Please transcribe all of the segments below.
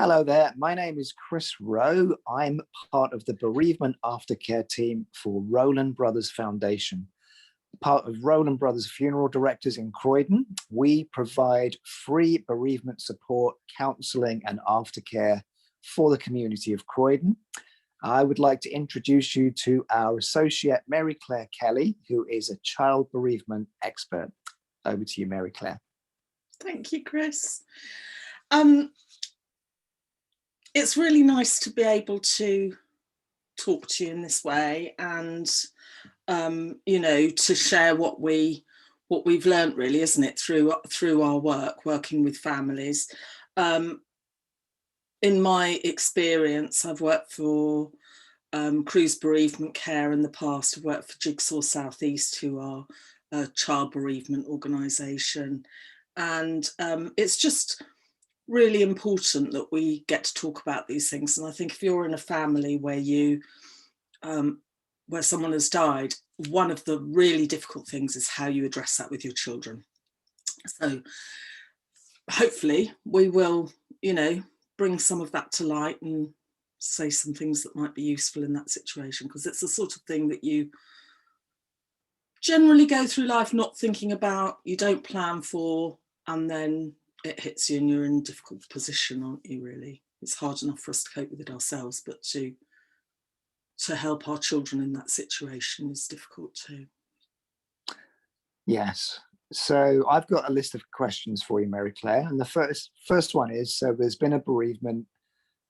Hello there, my name is Chris Rowe. I'm part of the bereavement aftercare team for Rowland Brothers Foundation. Part of Rowland Brothers Funeral Directors in Croydon, we provide free bereavement support, counselling and aftercare for the community of Croydon. I would like to introduce you to our associate, Mary Clair Kelly, who is a child bereavement expert. Over to you, Mary Clair. Thank you, Chris. It's really nice to be able to talk to you in this way and, to share what we've learned, really, isn't it, through our working with families. In my experience, I've worked for Cruise Bereavement Care in the past. I've worked for Jigsaw South East, who are a child bereavement organisation. And it's just really important that we get to talk about these things. And I think if you're in a family where where someone has died, one of the really difficult things is how you address that with your children. So hopefully we will, bring some of that to light and say some things that might be useful in that situation, because it's the sort of thing that you generally go through life not thinking about, you don't plan for, and then it hits you and you're in a difficult position, aren't you, really? It's hard enough for us to cope with it ourselves, but to help our children in that situation is difficult too. Yes. So I've got a list of questions for you, Mary Clair. And the first one is, so there's been a bereavement.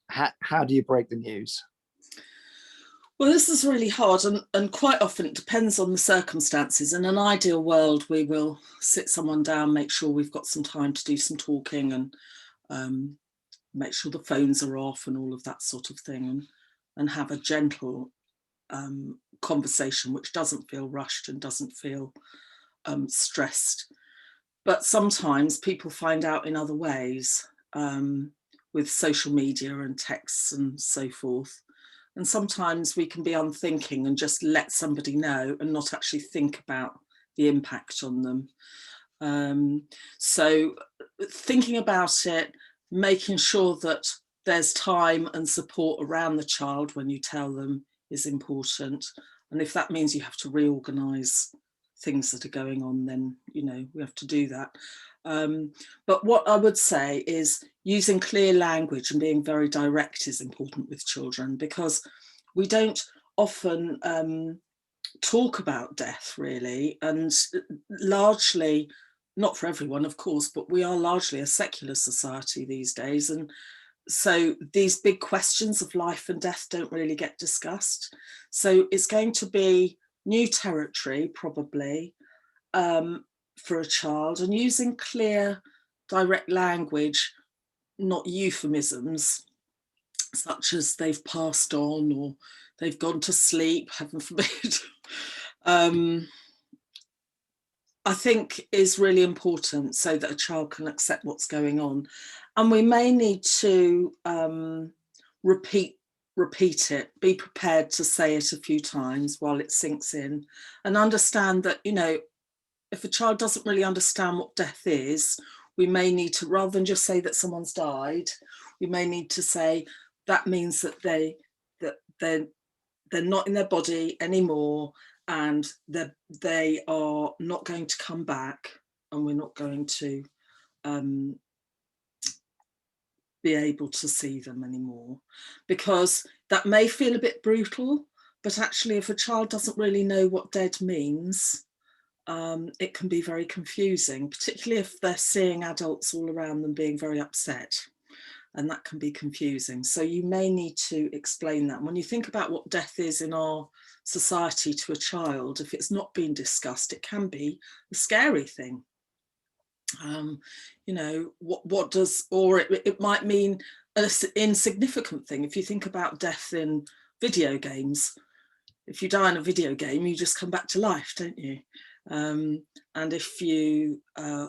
How do you break the news? Well, this is really hard, and quite often it depends on the circumstances. In an ideal world, we will sit someone down, make sure we've got some time to do some talking and make sure the phones are off and all of that sort of thing, and have a gentle conversation which doesn't feel rushed and doesn't feel stressed. But sometimes people find out in other ways, with social media and texts and so forth. And sometimes we can be unthinking and just let somebody know and not actually think about the impact on them. So thinking about it, making sure that there's time and support around the child when you tell them is important. And if that means you have to reorganise things that are going on, then, we have to do that. But what I would say is using clear language and being very direct is important with children, because we don't often talk about death, really, and largely, not for everyone, of course, but we are largely a secular society these days. And so these big questions of life and death don't really get discussed. So it's going to be new territory, probably, for a child, and using clear, direct language, not euphemisms, such as they've passed on or they've gone to sleep, heaven forbid, I think is really important, so that a child can accept what's going on. And we may need to repeat it, be prepared to say it a few times while it sinks in, and understand that, if a child doesn't really understand what death is, we may need to, rather than just say that someone's died, we may need to say that means that they're not in their body anymore, and they are not going to come back, and we're not going to be able to see them anymore. Because that may feel a bit brutal, but actually if a child doesn't really know what dead means, it can be very confusing, particularly if they're seeing adults all around them being very upset, and that can be confusing. So you may need to explain that. When you think about what death is in our society to a child, if it's not been discussed, it can be a scary thing. What does, or it might mean an insignificant thing. If you think about death in video games, if you die in a video game, you just come back to life, don't you? And if you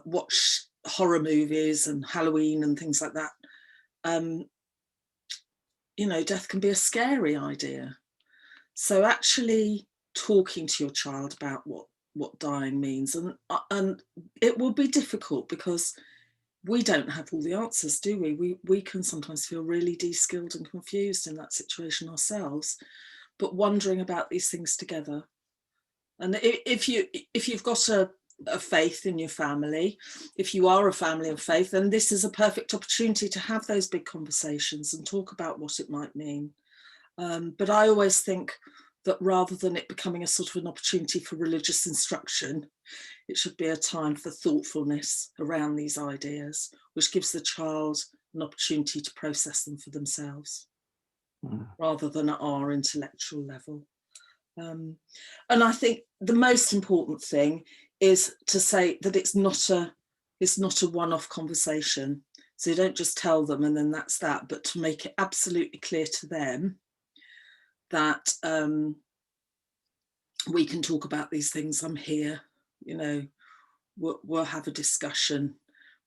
watch horror movies and Halloween and things like that, death can be a scary idea. So actually talking to your child about what dying means, and it will be difficult, because we don't have all the answers, do we? We can sometimes feel really de-skilled and confused in that situation ourselves, but wondering about these things together. And if you've got a faith in your family, if you are a family of faith, then this is a perfect opportunity to have those big conversations and talk about what it might mean. But I always think that rather than it becoming a sort of an opportunity for religious instruction, it should be a time for thoughtfulness around these ideas, which gives the child an opportunity to process them for themselves, rather than at our intellectual level. And I think the most important thing is to say that it's not a one-off conversation. So you don't just tell them and then that's that, but to make it absolutely clear to them that we can talk about these things. I'm here, you know, we'll have a discussion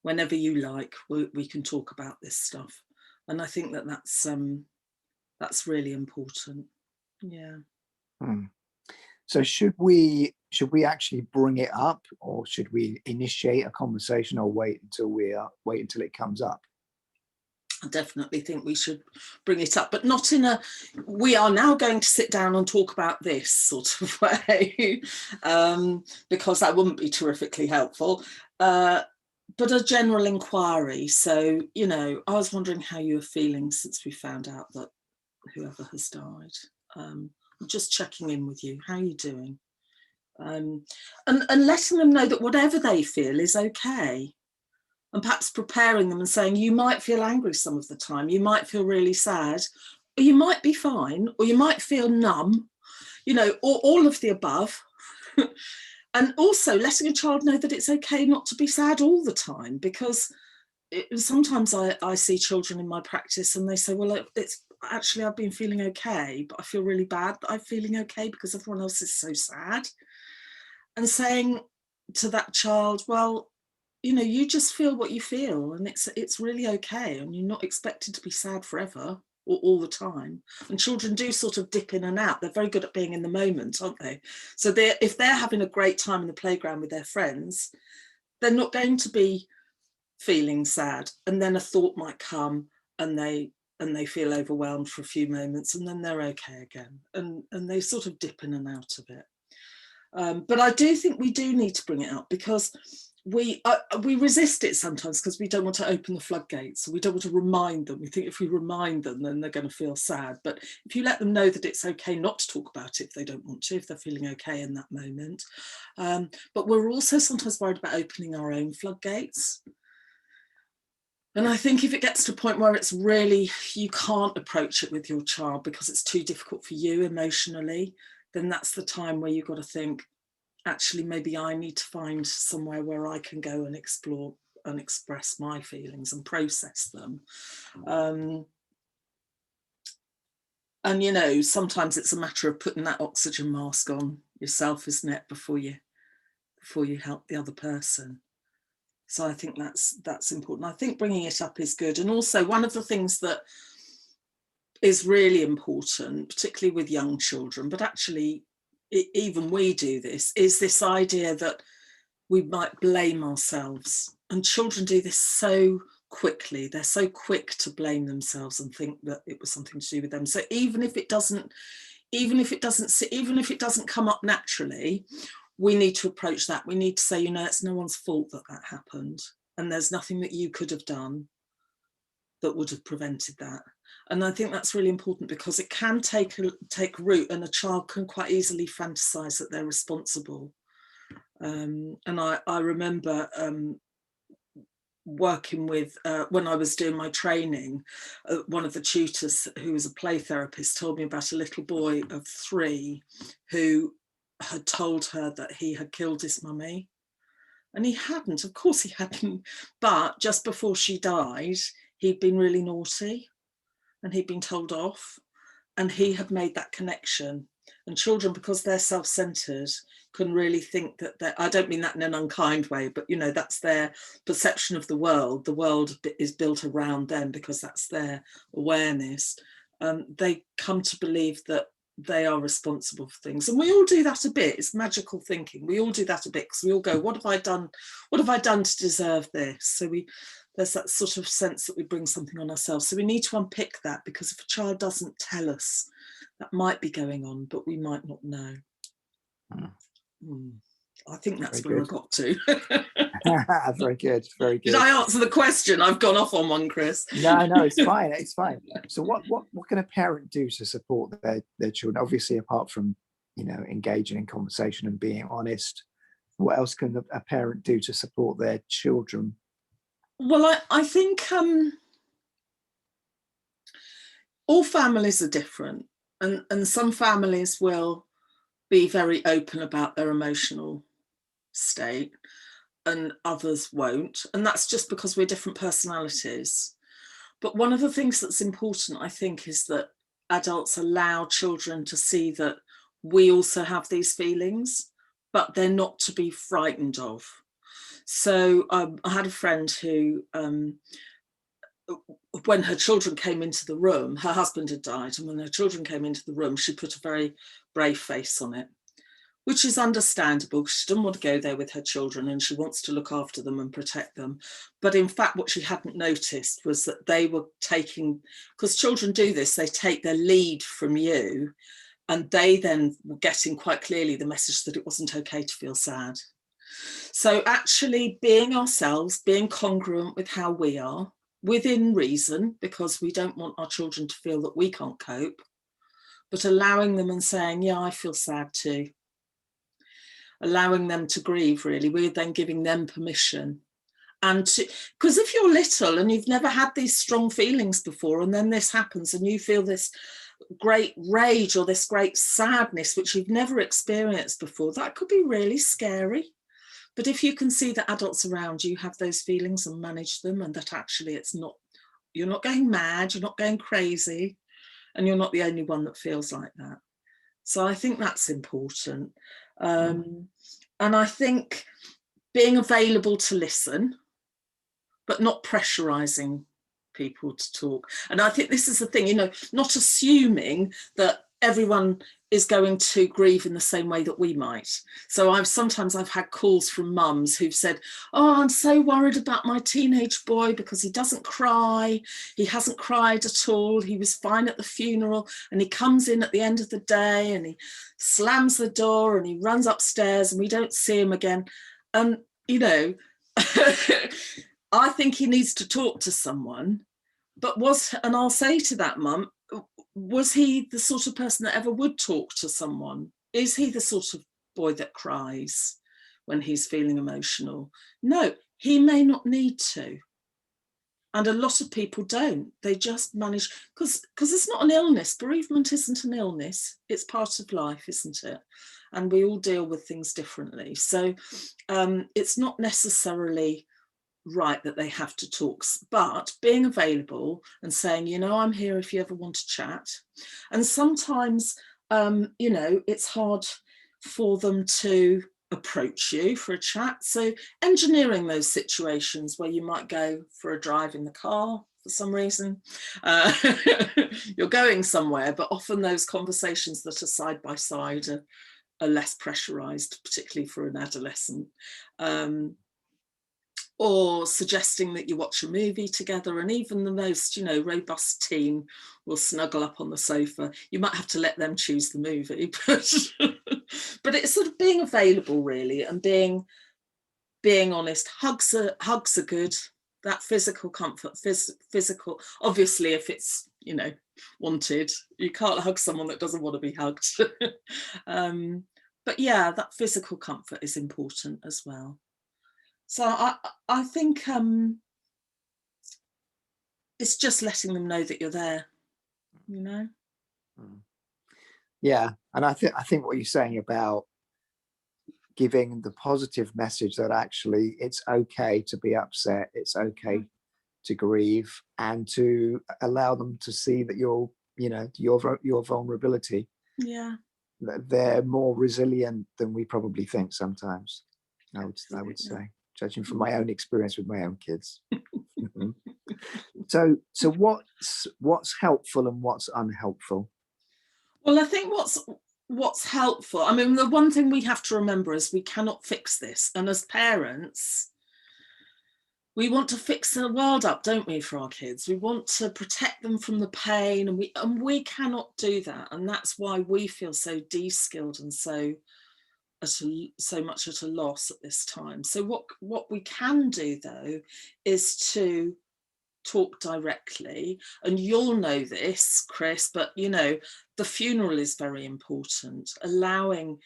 whenever you like. We can talk about this stuff, and I think that that's really important. Yeah. So should we actually bring it up, or should we initiate a conversation, or wait until it comes up? I definitely think we should bring it up, but not in a, we are now going to sit down and talk about this sort of way, because that wouldn't be terrifically helpful. But a general inquiry. So, you know, I was wondering how you were feeling since we found out that whoever has died. I'm just checking in with you. How are you doing? And letting them know that whatever they feel is okay. And perhaps preparing them and saying, you might feel angry some of the time, you might feel really sad, or you might be fine, or you might feel numb, you know, or all of the above. And also letting a child know that it's okay not to be sad all the time, because sometimes I see children in my practice and they say, well, it's actually, I've been feeling okay, but I feel really bad, but I'm feeling okay because everyone else is so sad. And saying to that child, well, you know, you just feel what you feel, and it's really okay, and you're not expected to be sad forever or all the time. And children do sort of dip in and out. They're very good at being in the moment, aren't they? So if they're having a great time in the playground with their friends, they're not going to be feeling sad, and then a thought might come and they feel overwhelmed for a few moments, and then they're okay again, and they sort of dip in and out of it. But I do think we do need to bring it up, because we resist it sometimes because we don't want to open the floodgates. So we don't want to remind them. We think if we remind them, then they're going to feel sad. But if you let them know that it's okay not to talk about it if they don't want to, if they're feeling okay in that moment. But we're also sometimes worried about opening our own floodgates. And I think if it gets to a point where it's really, you can't approach it with your child because it's too difficult for you emotionally, then that's the time where you've got to think, actually, maybe I need to find somewhere where I can go and explore and express my feelings and process them. And, you know, sometimes it's a matter of putting that oxygen mask on yourself, isn't it, before you help the other person. So I think that's important. I think bringing it up is good. And also one of the things that is really important, particularly with young children, but actually even we do this, is this idea that we might blame ourselves. And children do this so quickly. They're so quick to blame themselves and think that it was something to do with them. So even if it doesn't come up naturally, we need to approach that. We need to say, you know, it's no one's fault that happened, and there's nothing that you could have done that would have prevented that. And I think that's really important, because it can take root, and a child can quite easily fantasize that they're responsible. And I remember working with, when I was doing my training, one of the tutors who was a play therapist told me about a little boy of 3 who had told her that he had killed his mummy. And he hadn't, of course he hadn't, but just before she died, he'd been really naughty and he'd been told off, and he had made that connection. And children, because they're self-centered, can really think that I don't mean that in an unkind way, but you know, that's their perception of the world. The world is built around them because that's their awareness. They come to believe that they are responsible for things, and we all do that a bit. It's magical thinking. We all do that a bit, because we all go, what have I done to deserve this? So there's that sort of sense that we bring something on ourselves. So we need to unpick that, because if a child doesn't tell us, that might be going on, but we might not know. I think that's where I got to. Very good, very good. Did I answer the question? I've gone off on one, Chris. No, it's fine, it's fine. So what can a parent do to support their children? Obviously, apart from, engaging in conversation and being honest, what else can a parent do to support their children? Well, I think all families are different, and some families will be very open about their emotional state and others won't, and that's just because we're different personalities. But one of the things that's important, I think, is that adults allow children to see that we also have these feelings, but they're not to be frightened of. So I had a friend who, when her children came into the room, her husband had died, and when her children came into the room, she put a very brave face on it, which is understandable, because she didn't want to go there with her children and she wants to look after them and protect them. But in fact, what she hadn't noticed was that they were taking, because children do this, they take their lead from you, and they then were getting quite clearly the message that it wasn't okay to feel sad. So actually being ourselves, being congruent with how we are, within reason, because we don't want our children to feel that we can't cope, but allowing them and saying, yeah, I feel sad too. Allowing them to grieve, really. We're then giving them permission. And because if you're little and you've never had these strong feelings before, and then this happens and you feel this great rage or this great sadness, which you've never experienced before, that could be really scary. But if you can see that adults around you have those feelings and manage them, and that actually you're not going mad, you're not going crazy, and you're not the only one that feels like that. So I think that's important. And I think being available to listen, but not pressurizing people to talk. And I think this is the thing, not assuming that everyone is going to grieve in the same way that we might. So I've had calls from mums who've said, oh, I'm so worried about my teenage boy because he doesn't cry. He hasn't cried at all. He was fine at the funeral, and he comes in at the end of the day and he slams the door and he runs upstairs and we don't see him again. And, I think he needs to talk to someone. But and I'll say to that mum, was he the sort of person that ever would talk to someone? Is he the sort of boy that cries when he's feeling emotional? No, he may not need to. And a lot of people don't. They just manage, because it's not an illness. Bereavement isn't an illness. It's part of life, isn't it? And we all deal with things differently. So it's not necessarily right that they have to talk, but being available and saying, I'm here if you ever want to chat. And sometimes, it's hard for them to approach you for a chat. So engineering those situations where you might go for a drive in the car for some reason. You're going somewhere, but often those conversations that are side by side are less pressurized, particularly for an adolescent. Or suggesting that you watch a movie together, and even the most, robust teen will snuggle up on the sofa. You might have to let them choose the movie, but it's sort of being available, really, and being honest. Hugs are good. That physical comfort, physical. Obviously, if it's wanted, you can't hug someone that doesn't want to be hugged. But yeah, that physical comfort is important as well. So I think it's just letting them know that you're there, Yeah, and I think what you're saying about giving the positive message that actually it's okay to be upset, it's okay to grieve, and to allow them to see that your vulnerability. Yeah, they're more resilient than we probably think sometimes. I would say, judging from my own experience with my own kids. So what's helpful and what's unhelpful? Well, I think what's helpful, I mean, the one thing we have to remember is we cannot fix this, and as parents we want to fix the world up, don't we, for our kids? We want to protect them from the pain, and we cannot do that. And that's why we feel so de-skilled and so much at a loss at this time. So what we can do, though, is to talk directly. And you'll know this, Chris, but you know, the funeral is very important. Allowing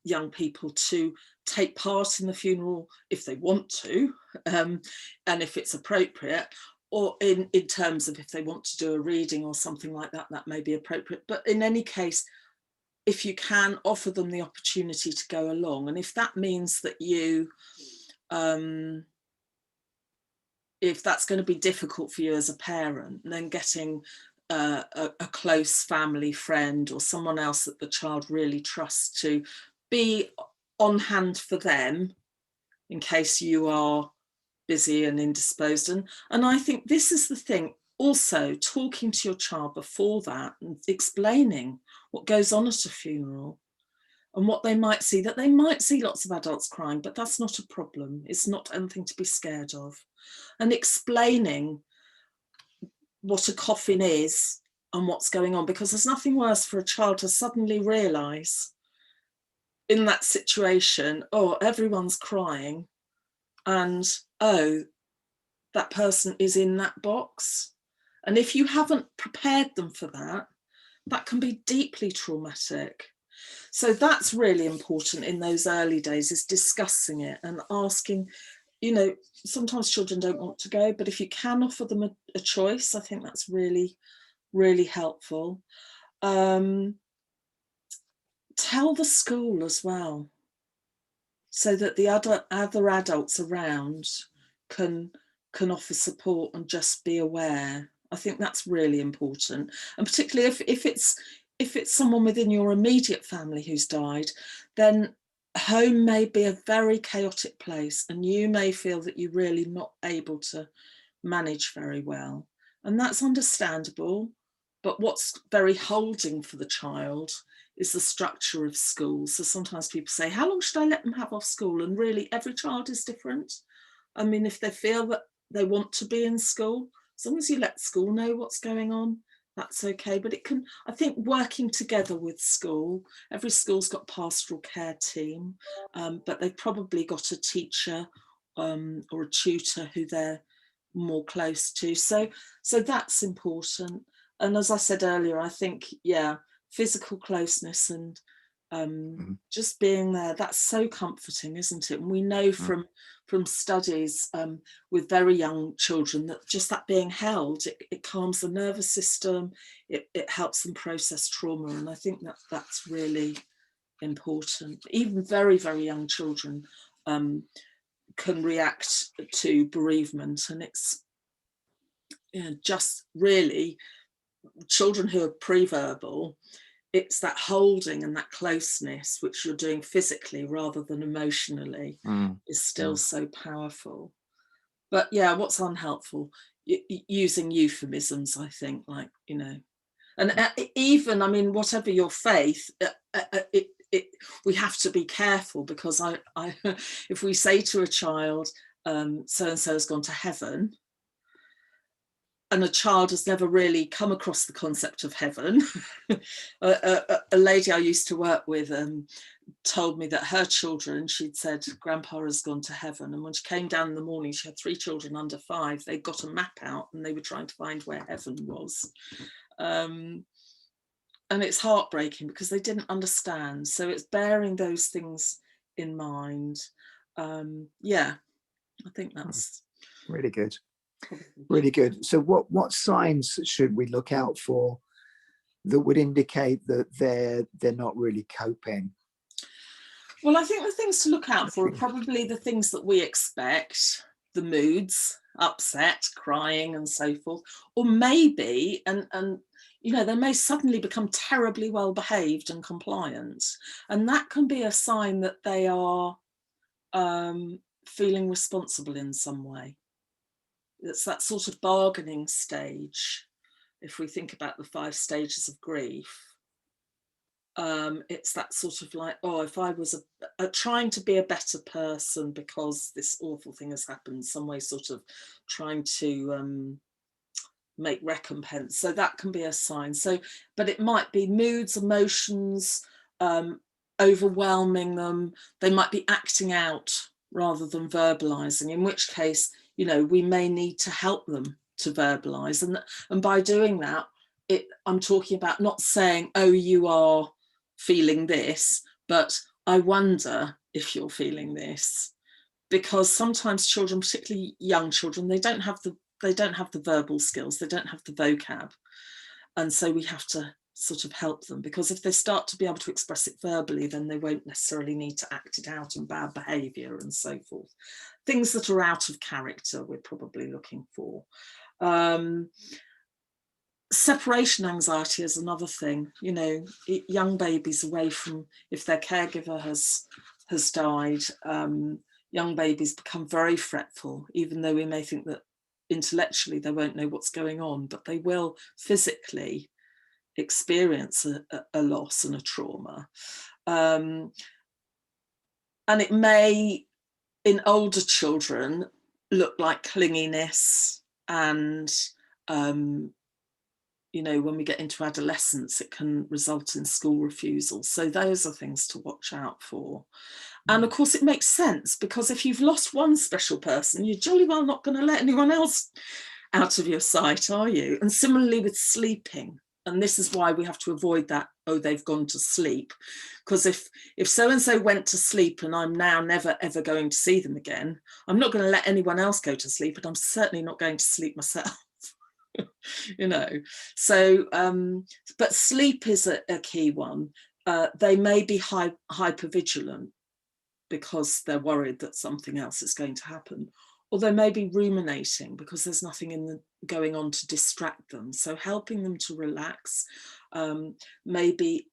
young people to take part in the funeral if they want to, and if it's appropriate, or in terms of if they want to do a reading or something like that, that may be appropriate. But in any case, if you can, offer them the opportunity to go along. And if that means that you, if that's going to be difficult for you as a parent, then getting a close family friend or someone else that the child really trusts to be on hand for them in case you are busy and indisposed. And I think this is the thing, also talking to your child before that and explaining what goes on at a funeral and what they might see, that they might see lots of adults crying, but that's not a problem. It's not anything to be scared of. And explaining what a coffin is and what's going on, because there's nothing worse for a child to suddenly realise in that situation, oh, everyone's crying, and oh, that person is in that box. And if you haven't prepared them for that, that can be deeply traumatic. So that's really important in those early days, is discussing it and asking, you know, sometimes children don't want to go, but if you can offer them a choice, I think that's really, really helpful. Tell the school as well, so that the other adults around can offer support and just be aware. I think that's really important. And particularly if it's someone within your immediate family who's died, then home may be a very chaotic place and you may feel that you're really not able to manage very well. And that's understandable. But what's very holding for the child is the structure of school. So sometimes people say, how long should I let them have off school? And really, every child is different. I mean, if they feel that they want to be in school, as long as you let school know what's going on, that's okay. But it can, I think, working together with school, every school's got a pastoral care team, but they've probably got a teacher or a tutor who they're more close to. So that's important. And as I said earlier, I think, yeah, physical closeness and just being there, that's so comforting, isn't it? And we know from studies with very young children that just that being held, it calms the nervous system, it helps them process trauma. And I think that's really important. Even very, very young children can react to bereavement, and it's, you know, just really children who are pre-verbal, it's that holding and that closeness which you're doing physically rather than emotionally is still so powerful. But yeah, what's unhelpful? Using euphemisms, I think, like, you know, and even, I mean, whatever your faith, we have to be careful, because I if we say to a child, so and so has gone to heaven, and a child has never really come across the concept of heaven. A lady I used to work with told me that her children, she'd said, Grandpa has gone to heaven. And when she came down in the morning, she had 3 children under 5. They got a map out and they were trying to find where heaven was. And it's heartbreaking because they didn't understand. So it's bearing those things in mind. Yeah, I think that's really good. Really good. So what signs should we look out for that would indicate that they're not really coping? Well, I think the things to look out for are probably the things that we expect, the moods, upset, crying and so forth, or maybe, and you know, they may suddenly become terribly well behaved and compliant, and that can be a sign that they are feeling responsible in some way. It's that sort of bargaining stage, if we think about the 5 stages of grief. It's that sort of like, oh, if I was trying to be a better person because this awful thing has happened, some way sort of trying to make recompense. So that can be a sign. So, but it might be moods, emotions, overwhelming them. They might be acting out rather than verbalizing, in which case, you know, we may need to help them to verbalize. And by doing that, I'm talking about not saying, oh, you are feeling this, but I wonder if you're feeling this, because sometimes children, particularly young children, they don't have the verbal skills, they don't have the vocab, and so we have to sort of help them, because if they start to be able to express it verbally, then they won't necessarily need to act it out in bad behaviour and so forth. Things that are out of character we're probably looking for. Separation anxiety is another thing. You know, young babies away from, if their caregiver has died, young babies become very fretful, even though we may think that intellectually they won't know what's going on, but they will physically experience a loss and a trauma. And it may, in older children, look like clinginess, and you know, when we get into adolescence, it can result in school refusal. So those are things to watch out for. And of course, it makes sense, because if you've lost one special person, you're jolly well not going to let anyone else out of your sight, are you? And similarly with sleeping. And this is why we have to avoid that, oh, they've gone to sleep. Because if so-and-so went to sleep and I'm now never, ever going to see them again, I'm not going to let anyone else go to sleep, and I'm certainly not going to sleep myself. You know, so but sleep is a key one. They may be hypervigilant because they're worried that something else is going to happen, or they may be ruminating because there's nothing going on to distract them. So helping them to relax, maybe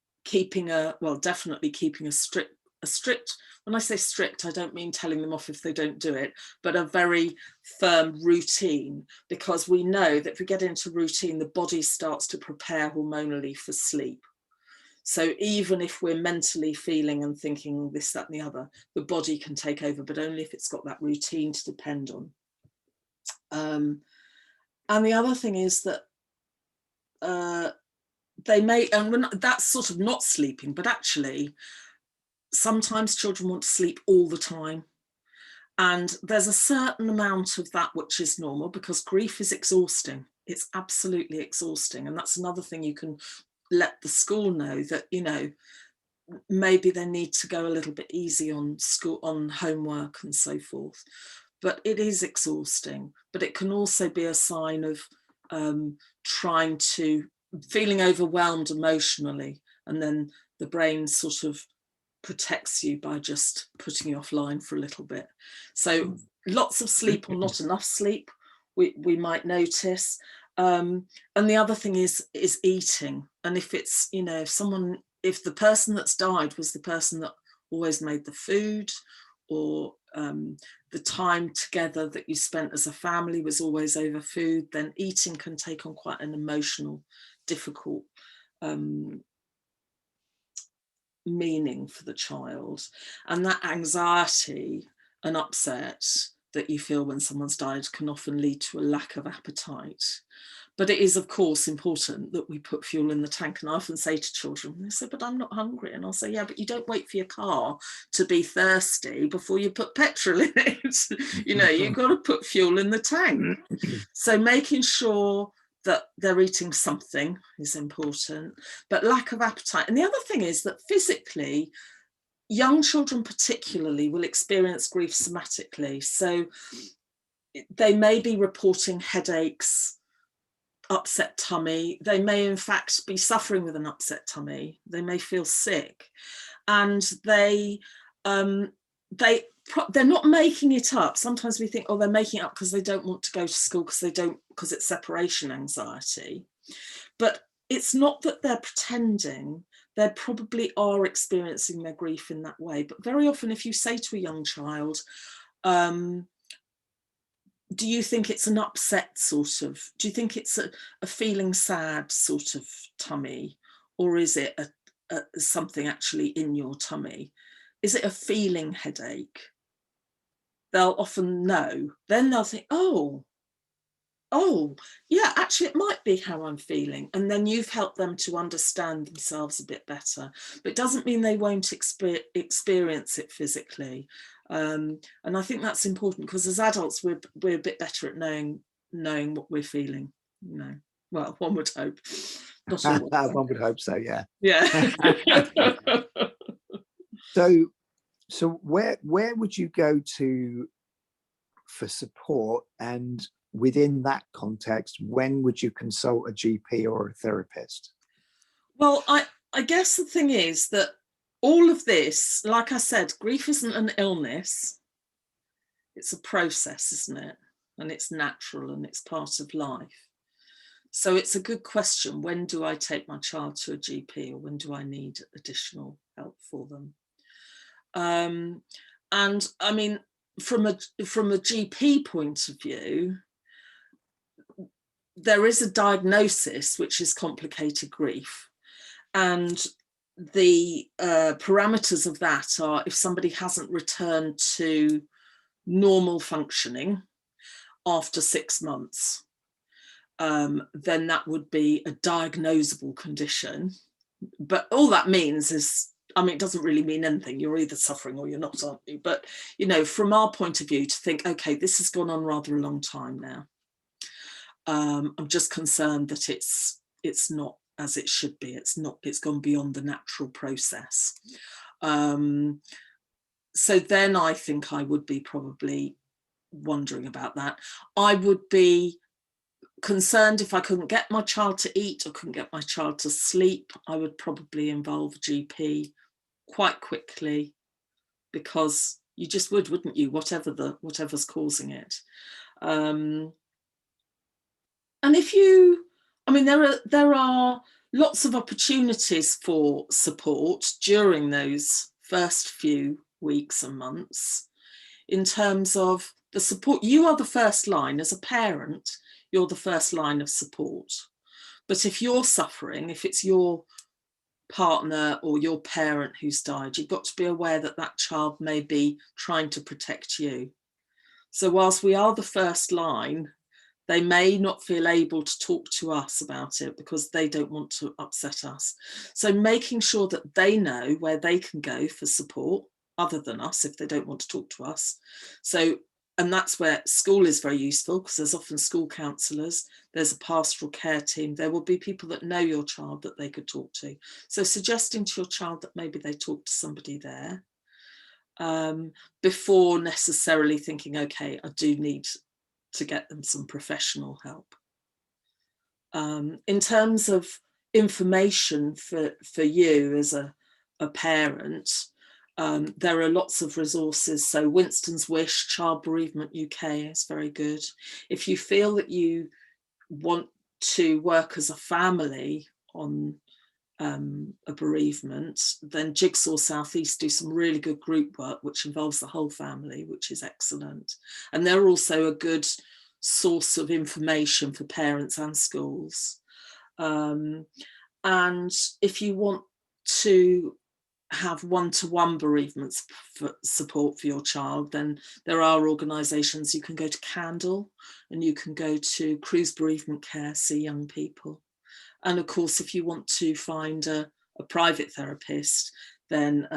definitely keeping a strict, when I say strict, I don't mean telling them off if they don't do it, but a very firm routine, because we know that if we get into routine, the body starts to prepare hormonally for sleep. So even if we're mentally feeling and thinking this, that, and the other, the body can take over, but only if it's got that routine to depend on. And the other thing is that they may, and that's sort of not sleeping, but actually, sometimes children want to sleep all the time. And there's a certain amount of that which is normal, because grief is exhausting. It's absolutely exhausting. And that's another thing you can let the school know, that, you know, maybe they need to go a little bit easy on school, on homework and so forth. But it is exhausting. But it can also be a sign of feeling overwhelmed emotionally, and then the brain sort of protects you by just putting you offline for a little bit. So lots of sleep or not enough sleep, we might notice. And the other thing is eating. And if it's, you know, if the person that's died was the person that always made the food, or the time together that you spent as a family was always over food, then eating can take on quite an emotional, difficult meaning for the child. And that anxiety and upset that you feel when someone's died can often lead to a lack of appetite. But it is, of course, important that we put fuel in the tank. And I often say to children, they say, but I'm not hungry. And I'll say, yeah, but you don't wait for your car to be thirsty before you put petrol in it. You know, you've got to put fuel in the tank. So making sure that they're eating something is important, but lack of appetite. And the other thing is that physically, young children particularly will experience grief somatically. So they may be reporting headaches, upset tummy. They may in fact be suffering with an upset tummy. They may feel sick, and they're not making it up. Sometimes we think, oh, they're making it up because they don't want to go to school, because it's separation anxiety. But it's not that they're pretending. They probably are experiencing their grief in that way. But very often, if you say to a young child, do you think it's an upset sort of, do you think it's a feeling sad sort of tummy, or is it something actually in your tummy? Is it a feeling headache? They'll often know. Then they'll think, oh, yeah, actually it might be how I'm feeling. And then you've helped them to understand themselves a bit better. But it doesn't mean they won't experience it physically. And I think that's important, because as adults, we're a bit better at knowing what we're feeling, you know. Well, one would hope. Not always. One would hope so, yeah. Yeah. So where would you go to for support, and within that context, when would you consult a GP or a therapist? Well, I guess the thing is that all of this, like I said, grief isn't an illness. It's a process, isn't it? And it's natural and it's part of life. So it's a good question. When do I take my child to a GP, or when do I need additional help for them? And I mean, from a GP point of view, there is a diagnosis, which is complicated grief. And the parameters of that are, if somebody hasn't returned to normal functioning after 6 months, then that would be a diagnosable condition. But all that means is, I mean, it doesn't really mean anything. You're either suffering or you're not, aren't you? But, you know, from our point of view, to think, okay, this has gone on rather a long time now. I'm just concerned that it's not as it should be. It's gone beyond the natural process. So then I think I would be probably wondering about that. I would be concerned if I couldn't get my child to eat or couldn't get my child to sleep. I would probably involve a GP quite quickly, because you just would, wouldn't you? Whatever's causing it. And if you, I mean, there are lots of opportunities for support during those first few weeks and months, in terms of the support. You are the first line as a parent. You're the first line of support. But if you're suffering, if it's your partner or your parent who's died, you've got to be aware that that child may be trying to protect you. So whilst we are the first line, they may not feel able to talk to us about it because they don't want to upset us. So making sure that they know where they can go for support other than us if they don't want to talk to us. So, and that's where school is very useful, because there's often school counsellors, there's a pastoral care team, there will be people that know your child that they could talk to. So suggesting to your child that maybe they talk to somebody there, before necessarily thinking, okay, I do need to get them some professional help. In terms of information for you as a parent, there are lots of resources. So Winston's Wish, Child Bereavement UK is very good. If you feel that you want to work as a family on a bereavement, then Jigsaw South East do some really good group work which involves the whole family, which is excellent. And they're also a good source of information for parents and schools. And if you want to have one-to-one bereavement support for your child, then there are organisations. You can go to Candle, and you can go to Cruise Bereavement Care, see young people. And of course, if you want to find a private therapist, then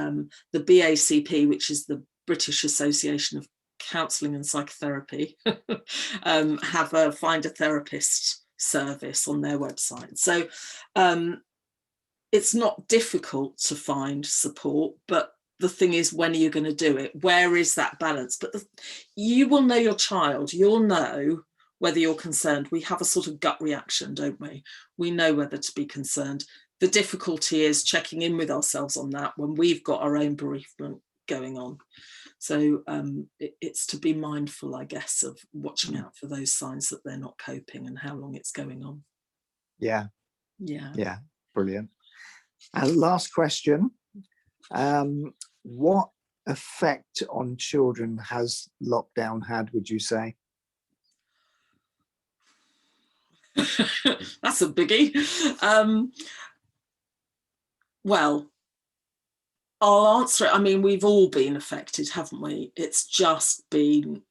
the BACP, which is the British Association of Counselling and Psychotherapy, have a Find a Therapist service on their website. So it's not difficult to find support, but the thing is, when are you going to do it? Where is that balance? But you will know your child. You'll know whether you're concerned. We have a sort of gut reaction, don't we? We know whether to be concerned. The difficulty is checking in with ourselves on that when we've got our own bereavement going on. So it's to be mindful, I guess, of watching out for those signs that they're not coping and how long it's going on. Yeah. Yeah. Yeah. Brilliant. And last question. What effect on children has lockdown had, would you say? That's a biggie. Well, I'll answer it. I mean, we've all been affected, haven't we? It's just been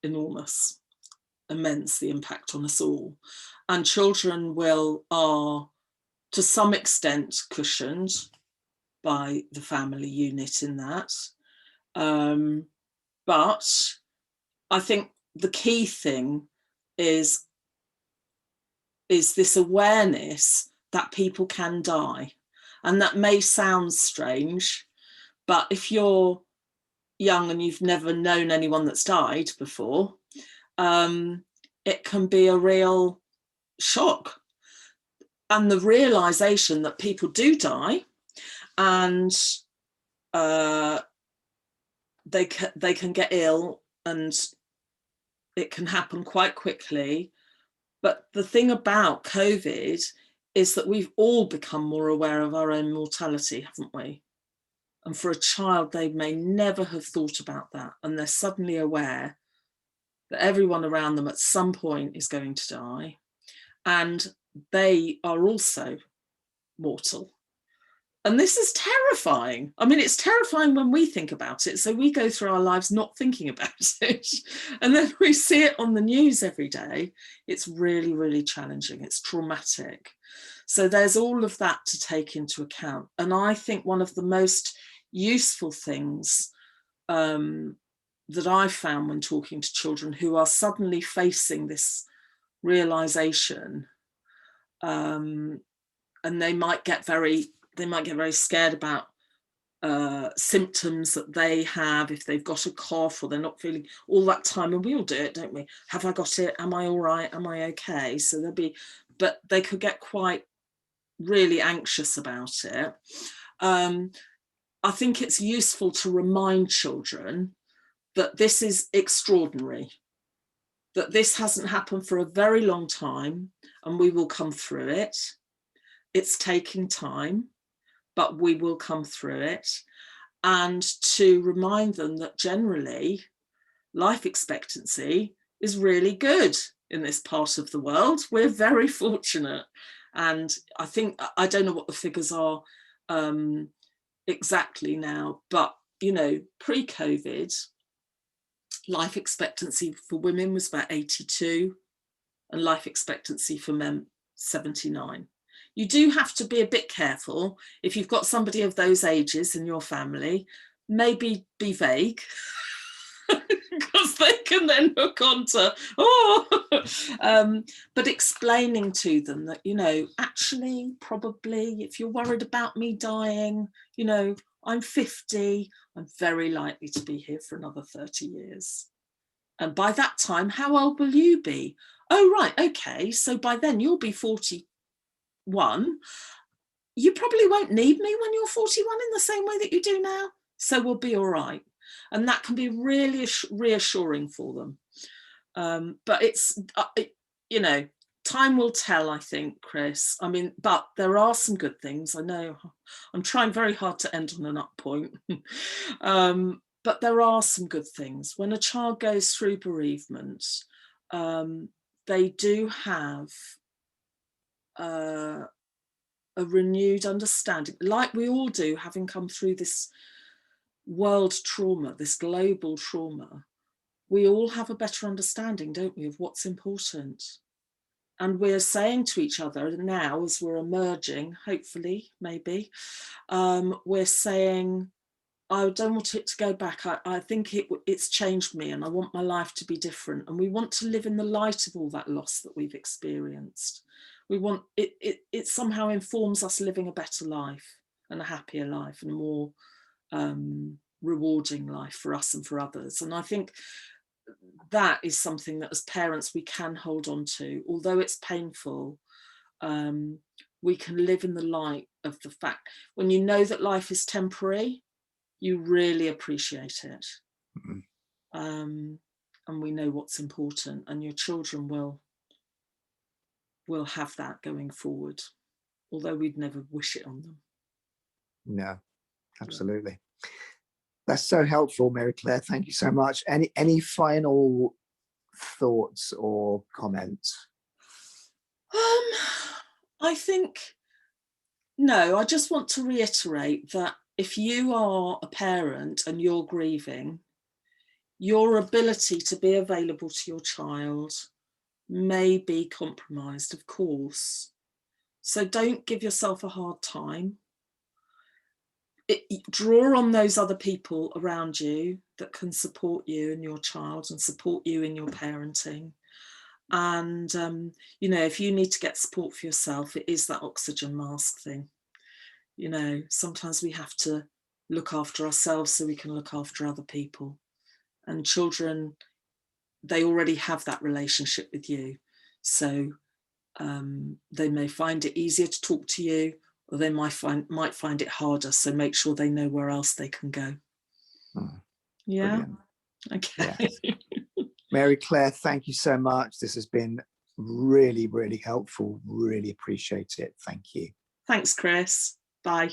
enormous, immense, the impact on us all. And children are to some extent cushioned by the family unit in that. But I think the key thing is this awareness that people can die. And that may sound strange, but if you're young and you've never known anyone that's died before, it can be a real shock. And the realization that people do die, and they can get ill, and it can happen quite quickly. But the thing about COVID is that we've all become more aware of our own mortality, haven't we? And for a child, they may never have thought about that. And they're suddenly aware that everyone around them at some point is going to die. And they are also mortal. And this is terrifying. I mean, it's terrifying when we think about it. So we go through our lives not thinking about it. And then we see it on the news every day. It's really, really challenging. It's traumatic. So there's all of that to take into account. And I think one of the most useful things that I've found when talking to children who are suddenly facing this realization, and they might get very scared about symptoms that they have, if they've got a cough or they're not feeling all that time, and we all do it, don't we? Have I got it? Am I all right? Am I okay? So but they could get quite really anxious about it. I think it's useful to remind children that this is extraordinary, that this hasn't happened for a very long time, and we will come through it. It's taking time, but we will come through it. And to remind them that generally life expectancy is really good in this part of the world. We're very fortunate. And I think, I don't know what the figures are exactly now, but, you know, pre-COVID, life expectancy for women was about 82 and life expectancy for men 79. You do have to be a bit careful if you've got somebody of those ages in your family. Maybe be vague, because they can then hook on to, but explaining to them that, you know, actually, probably if you're worried about me dying, you know, I'm 50, I'm very likely to be here for another 30 years. And by that time, how old will you be? Oh, right, okay, so by then you'll be 41. You probably won't need me when you're 41 in the same way that you do now. So we'll be all right. And that can be really reassuring for them. But it's, you know, time will tell, I think, Chris. I mean, but there are some good things. I know I'm trying very hard to end on an up point. But there are some good things. When a child goes through bereavement, they do have a renewed understanding, like we all do, having come through this world trauma, this global trauma. We all have a better understanding, don't we, of what's important. And we're saying to each other now, as we're emerging, hopefully, maybe, we're saying, I don't want it to go back. I think it's changed me, and I want my life to be different. And we want to live in the light of all that loss that we've experienced. We want it somehow informs us living a better life and a happier life and a more rewarding life for us and for others. And I think that is something that as parents we can hold on to. Although it's painful, we can live in the light of the fact, when you know that life is temporary, you really appreciate it. And we know what's important, and your children will have that going forward, although we'd never wish it on them. No, absolutely. Yeah. That's so helpful, Mary Claire. Thank you so much. Any final thoughts or comments? I think No, I just want to reiterate that if you are a parent and you're grieving, your ability to be available to your child may be compromised, of course. So don't give yourself a hard time. Draw on those other people around you that can support you and your child and support you in your parenting. And, you know, if you need to get support for yourself, it is that oxygen mask thing. You know, sometimes we have to look after ourselves so we can look after other people. And children, they already have that relationship with you. So they may find it easier to talk to you, or they might find it harder. So make sure they know where else they can go. Yeah. Brilliant. Okay. Yes. Mary Claire, thank you so much. This has been really, really helpful. Really appreciate it. Thank you. Thanks, Chris. Bye.